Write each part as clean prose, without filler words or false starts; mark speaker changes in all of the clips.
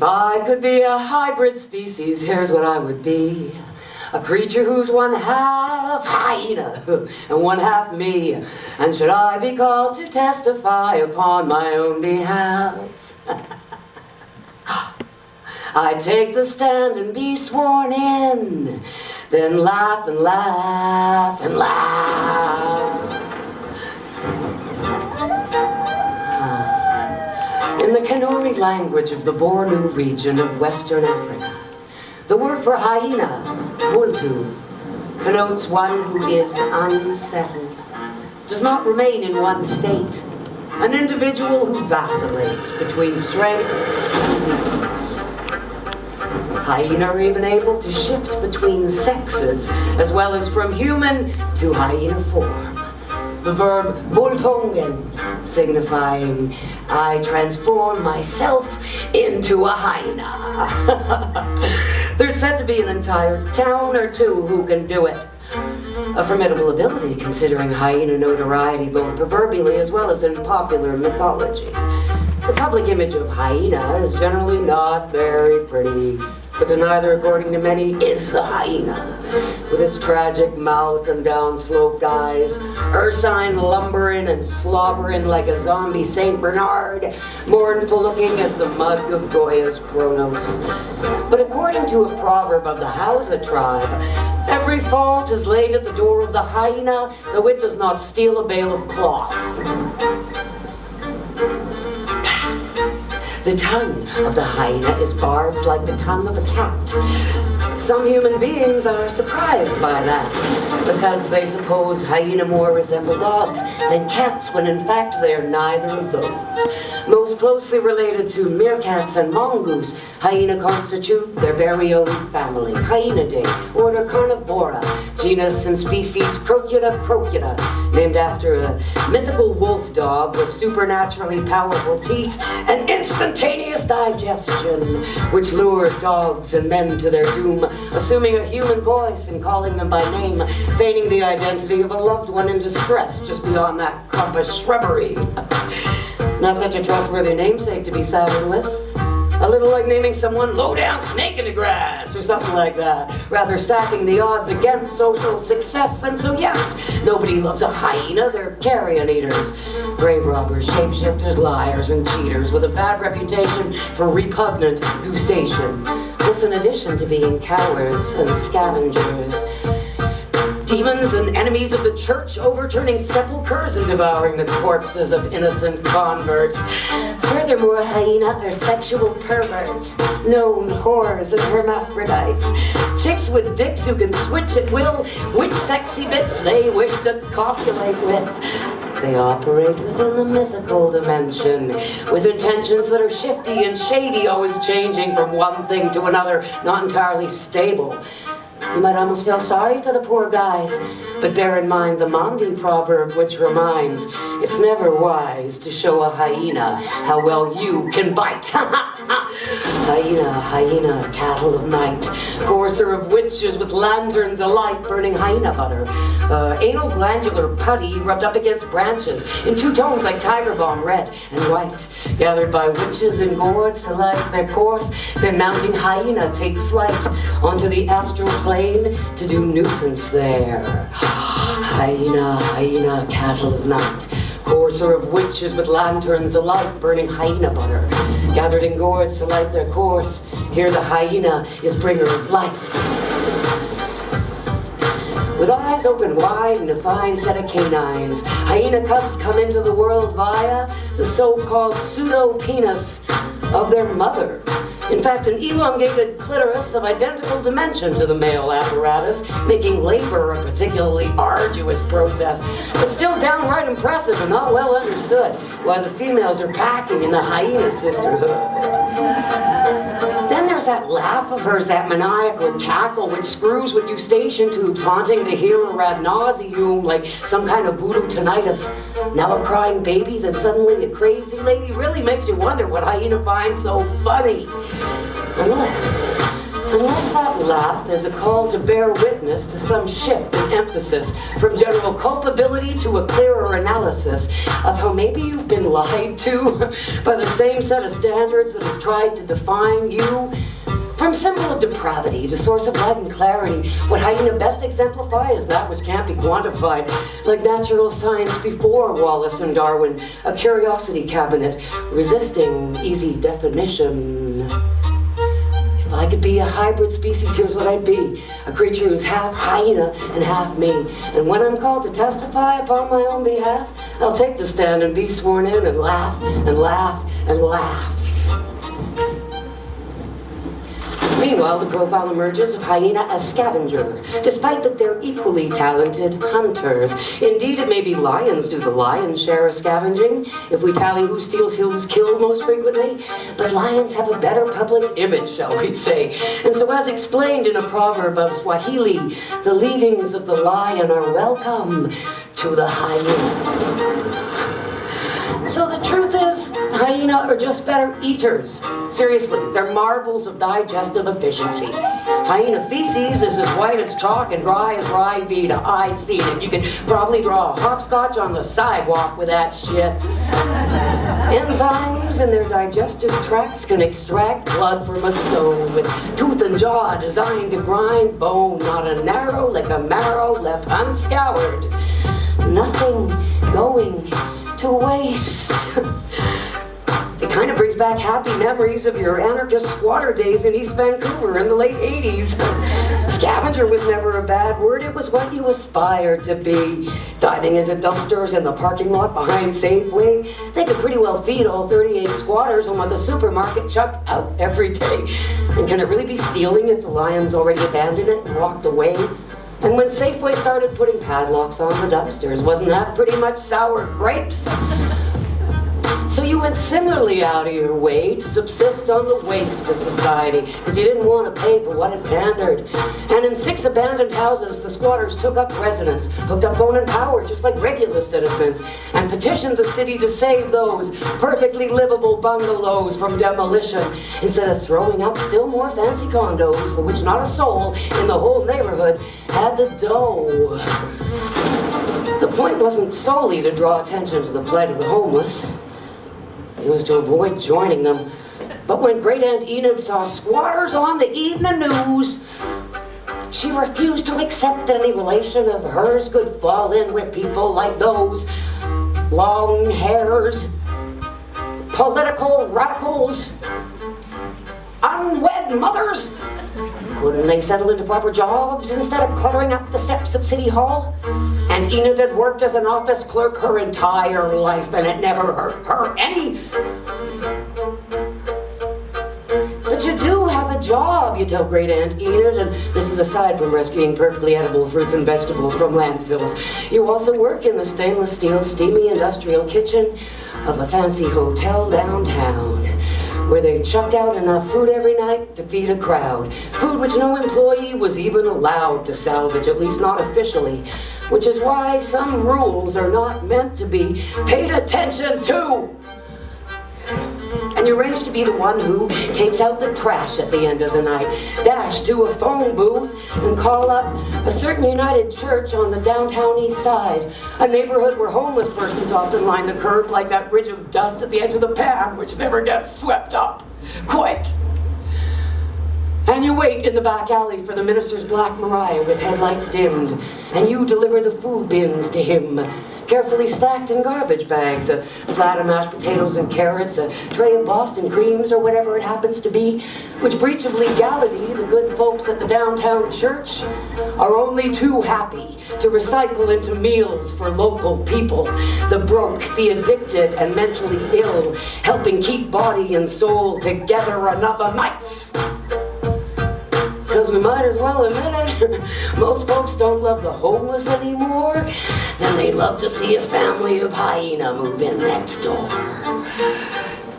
Speaker 1: If I could be a hybrid species, here's what I would be. A creature who's one half hyena and one half me. And should I be called to testify upon my own behalf, I'd take the stand and be sworn in, then laugh and laugh and laugh. In the Kanuri language of the Bornu region of Western Africa, the word for hyena, bultu, connotes one who is unsettled, does not remain in one state, an individual who vacillates between strength and weakness. Hyena are even able to shift between sexes, as well as from human to hyena form. The verb bultongen, signifying I transform myself into a hyena. There's said to be an entire town or two who can do it. A formidable ability considering hyena notoriety both proverbially as well as in popular mythology. The public image of hyena is generally not very pretty, but neither, according to many, is the hyena. With its tragic mouth and down-sloped eyes, ursine lumbering and slobbering like a zombie Saint Bernard, mournful-looking as the mud of Goya's Kronos. But according to a proverb of the Hausa tribe, every fault is laid at the door of the hyena, though it does not steal a bale of cloth. The tongue of the hyena is barbed like the tongue of a cat. Some human beings are surprised by that, because they suppose hyena more resemble dogs than cats, when in fact they are neither of those. Most closely related to meerkats and mongoose, hyena constitute their very own family, Hyaenidae, order Carnivora, genus and species Crocuta, named after a mythical wolf dog with supernaturally powerful teeth and instantaneous digestion, which lured dogs and men to their doom, assuming a human voice and calling them by name, feigning the identity of a loved one in distress just beyond that clump of shrubbery. Not such a trustworthy namesake to be saddled with. A little like naming someone low-down snake in the grass or something like that. Rather stacking the odds against social success. And so yes, nobody loves a hyena, they're carrion eaters. Grave robbers, shapeshifters, liars, and cheaters with a bad reputation for repugnant gustation. This in addition to being cowards and scavengers. Demons and enemies of the church, overturning sepulchres and devouring the corpses of innocent converts. Furthermore, hyena are sexual perverts, known whores and hermaphrodites. Chicks with dicks who can switch at will which sexy bits they wish to copulate with. They operate within the mythical dimension, with intentions that are shifty and shady, always changing from one thing to another, not entirely stable. You might almost feel sorry for the poor guys, but bear in mind the Mandi proverb, which reminds, it's never wise to show a hyena how well you can bite. Hyena, cattle of night, courser of witches with lanterns alight, burning hyena butter. Anal glandular putty rubbed up against branches in two tones like tiger balm, red and white. Gathered by witches in gourds to light their course, then mounting hyena take flight onto the astral plane to do nuisance there. Hyena, cattle of night, courser of witches with lanterns alight, burning hyena butter. Gathered in gourds to light their course, here the hyena is bringer of light. With eyes open wide and a fine set of canines, hyena cubs come into the world via the so-called pseudo-penis of their mothers. In fact, an elongated clitoris of identical dimension to the male apparatus, making labor a particularly arduous process, but still downright impressive and not well understood, while the females are packing in the hyena sisterhood. Then there's that laugh of hers, that maniacal cackle which screws with eustachian tubes, haunting the hearer ad nauseum like some kind of voodoo tinnitus. Now a crying baby, then suddenly a crazy lady, really makes you wonder what hyena finds so funny. Unless Unless that laugh is a call to bear witness to some shift in emphasis from general culpability to a clearer analysis of how maybe you've been lied to by the same set of standards that has tried to define you. From symbol of depravity to source of light and clarity, what Hyena best exemplify is that which can't be quantified, like natural science before Wallace and Darwin, a curiosity cabinet, resisting easy definition. If I could be a hybrid species, here's what I'd be. A creature who's half hyena and half me. And when I'm called to testify upon my own behalf, I'll take the stand and be sworn in and laugh and laugh and laugh. Meanwhile, the profile emerges of hyena as scavenger, despite that they're equally talented hunters. Indeed, it may be lions do the lion's share of scavenging, if we tally who steals who's killed most frequently. But lions have a better public image, shall we say. And so, as explained in a proverb of Swahili, the leavings of the lion are welcome to the hyena. So the truth is, hyena are just better eaters. Seriously, they're marvels of digestive efficiency. Hyena feces is as white as chalk and dry as rye vita. I seen it. You could probably draw a hopscotch on the sidewalk with that shit. Enzymes in their digestive tracts can extract blood from a stone with tooth and jaw designed to grind bone, not a narrow like a marrow left unscoured. Nothing going to waste. It kind of brings back happy memories of your anarchist squatter days in East Vancouver in the late 80s. Scavenger was never a bad word, it was what you aspired to be. Diving into dumpsters in the parking lot behind Safeway, they could pretty well feed all 38 squatters on what the supermarket chucked out every day. And can it really be stealing if the lions already abandoned it and walked away? And when Safeway started putting padlocks on the dumpsters, wasn't that pretty much sour grapes? So you went similarly out of your way to subsist on the waste of society, because you didn't want to pay for what it pandered. And in 6 abandoned houses, the squatters took up residence, hooked up phone and power just like regular citizens, and petitioned the city to save those perfectly livable bungalows from demolition, instead of throwing up still more fancy condos for which not a soul in the whole neighborhood had the dough. The point wasn't solely to draw attention to the plight of the homeless. It was to avoid joining them. But when Great Aunt Enid saw squatters on the evening news, she refused to accept that any relation of hers could fall in with people like those. Long hairs, political radicals, unwed mothers. Couldn't they settle into proper jobs instead of cluttering up the steps of City Hall? And Enid had worked as an office clerk her entire life, and it never hurt her any. But you do have a job, you tell Great Aunt Enid, and this is aside from rescuing perfectly edible fruits and vegetables from landfills. You also work in the stainless steel, steamy industrial kitchen of a fancy hotel downtown, where they chucked out enough food every night to feed a crowd. Food which no employee was even allowed to salvage, at least not officially. Which is why some rules are not meant to be paid attention to. And you arrange to be the one who takes out the trash at the end of the night, dash to a phone booth and call up a certain United Church on the downtown east side, a neighborhood where homeless persons often line the curb like that ridge of dust at the edge of the pan, which never gets swept up. Quite. And you wait in the back alley for the minister's Black Mariah with headlights dimmed, and you deliver the food bins to him, carefully stacked in garbage bags, a flat of mashed potatoes and carrots, a tray of Boston creams, or whatever it happens to be, which breach of legality the good folks at the downtown church are only too happy to recycle into meals for local people, the broke, the addicted, and mentally ill, helping keep body and soul together another night. Because we might as well admit it, most folks don't love the homeless anymore, then they'd love to see a family of hyena move in next door.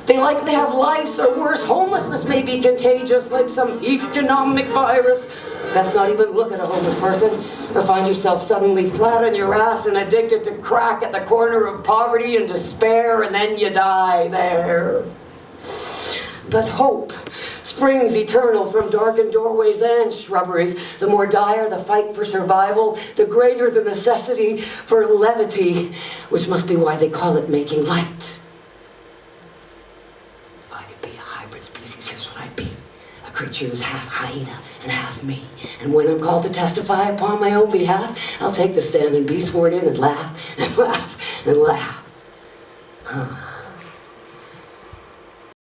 Speaker 1: They likely have lice, or worse, homelessness may be contagious like some economic virus. Best not even look at a homeless person, or find yourself suddenly flat on your ass and addicted to crack at the corner of poverty and despair, and then you die there. But hope Springs eternal from darkened doorways and shrubberies. The more dire the fight for survival, the greater the necessity for levity, which must be why they call it making light. If I could be a hybrid species, here's what I'd be. A creature who's half hyena and half me. And when I'm called to testify upon my own behalf, I'll take the stand and be sworn in and laugh and laugh and laugh. Huh.